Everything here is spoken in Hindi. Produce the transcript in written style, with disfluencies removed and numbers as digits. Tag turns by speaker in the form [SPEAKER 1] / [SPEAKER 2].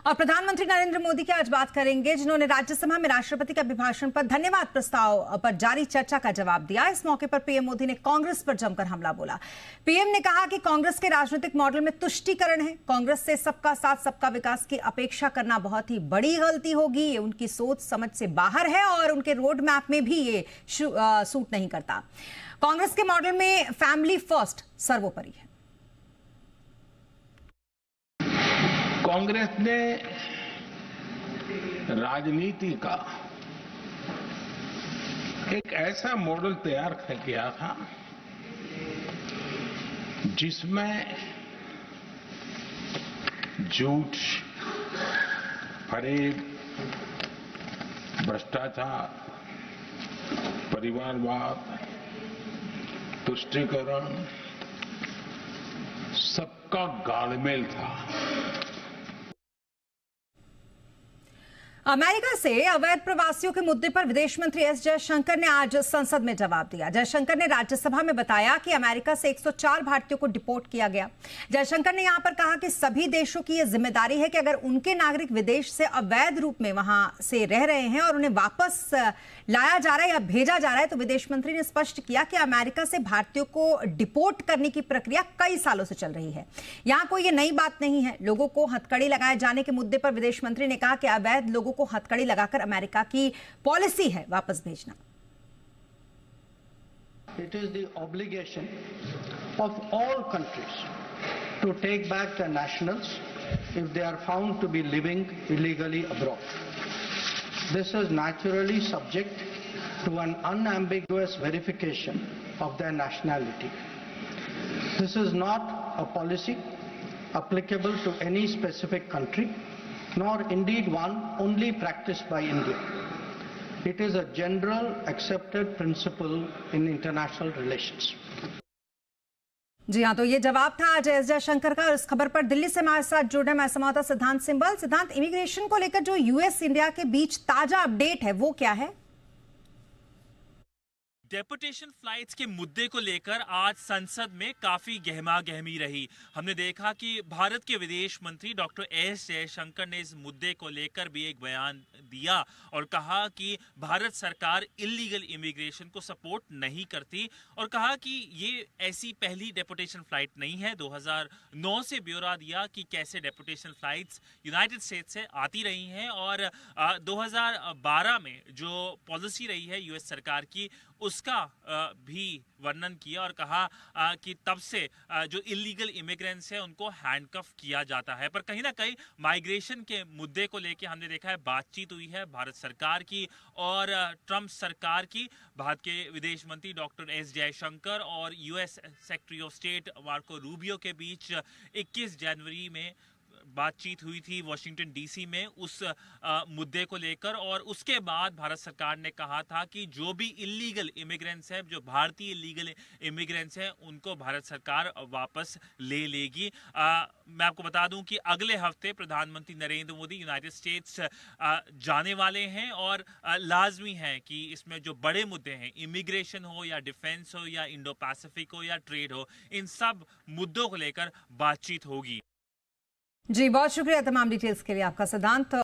[SPEAKER 1] और प्रधानमंत्री नरेंद्र मोदी की आज बात करेंगे, जिन्होंने राज्यसभा में राष्ट्रपति के अभिभाषण पर धन्यवाद प्रस्ताव पर जारी चर्चा का जवाब दिया। इस मौके पर पीएम मोदी ने कांग्रेस पर जमकर हमला बोला। पीएम ने कहा कि कांग्रेस के राजनीतिक मॉडल में तुष्टीकरण है। कांग्रेस से सबका साथ सबका विकास की अपेक्षा करना बहुत ही बड़ी गलती होगी। ये उनकी सोच समझ से बाहर है और उनके रोड मैप में भी ये सूट नहीं करता। कांग्रेस के मॉडल में फैमिली फर्स्ट सर्वोपरि है।
[SPEAKER 2] कांग्रेस ने राजनीति का एक ऐसा मॉडल तैयार किया था जिसमें झूठ, फरेब, भ्रष्टाचार, परिवारवाद, तुष्टीकरण सबका गालमेल था।
[SPEAKER 1] अमेरिका से अवैध प्रवासियों के मुद्दे पर विदेश मंत्री एस जयशंकर ने आज संसद में जवाब दिया। जयशंकर ने राज्यसभा में बताया कि अमेरिका से 104 भारतीयों को डिपोर्ट किया गया। जयशंकर ने यहां पर कहा कि सभी देशों की यह जिम्मेदारी है कि अगर उनके नागरिक विदेश से अवैध रूप में वहां से रह रहे हैं और उन्हें वापस लाया जा रहा है या भेजा जा रहा है, तो विदेश मंत्री ने स्पष्ट किया कि अमेरिका से भारतीयों को डिपोर्ट करने की प्रक्रिया कई सालों से चल रही है। यहां कोई ये नई बात नहीं है। लोगों को हथकड़ी लगाए जाने के मुद्दे पर विदेश मंत्री ने कहा कि अवैध लोगों को हथकड़ी लगाकर अमेरिका की पॉलिसी है वापस भेजना।
[SPEAKER 3] It is the obligation of all countries to take back their nationals if they are found to be living illegally abroad. This is naturally subject to an unambiguous verification of their nationality. This is not a policy applicable to any specific country, nor indeed one only practiced by India. It is a general accepted principle in international relations.
[SPEAKER 1] जी हाँ, तो ये जवाब था आज एस जयशंकर का। और इस खबर पर दिल्ली से हमारे साथ जुड़े मैं संवाददाता सिद्धांत सिंबल। सिद्धांत, इमिग्रेशन को लेकर जो यूएस इंडिया के बीच ताजा अपडेट है वो क्या है?
[SPEAKER 4] डेपुटेशन फ्लाइट्स के मुद्दे को लेकर आज संसद में काफी गहमा-गहमी रही। हमने देखा कि भारत के विदेश मंत्री डॉक्टर एस जयशंकर ने इस मुद्दे को लेकर भी एक बयान दिया और कहा कि भारत सरकार इल्लीगल इमिग्रेशन को सपोर्ट नहीं करती और कहा कि ये ऐसी पहली डेपुटेशन फ्लाइट नहीं है। 2009 से ब्यौरा दिया कि कैसे डेपुटेशन फ्लाइट्स यूनाइटेड स्टेट्स से आती रही हैं और 2012 में जो पॉलिसी रही है यूएस सरकार की उसका भी वर्णन किया और कहा कि तब से जो इलीगल इमिग्रेंट्स हैं उनको हैंडकफ किया जाता है। पर कहीं ना कहीं माइग्रेशन के मुद्दे को लेकर हमने देखा है बातचीत हुई है भारत सरकार की और ट्रंप सरकार की। भारत के विदेश मंत्री डॉक्टर एस जयशंकर और US secretary of state Marco Rubio के बीच 21 जनवरी में बातचीत हुई थी वॉशिंगटन डीसी में उस मुद्दे को लेकर। और उसके बाद भारत सरकार ने कहा था कि जो भी इलीगल इमिग्रेंट्स हैं, जो भारतीय इलीगल इमिग्रेंट्स हैं, उनको भारत सरकार वापस ले लेगी। मैं आपको बता दूं कि अगले हफ्ते प्रधानमंत्री नरेंद्र मोदी यूनाइटेड स्टेट्स जाने वाले हैं और लाजमी है कि इसमें जो बड़े मुद्दे हैं, इमिग्रेशन हो या डिफेंस हो या इंडो पैसिफिक हो या ट्रेड हो, इन सब मुद्दों को लेकर बातचीत होगी।
[SPEAKER 1] जी, बहुत शुक्रिया तमाम डिटेल्स के लिए आपका सिद्धांत।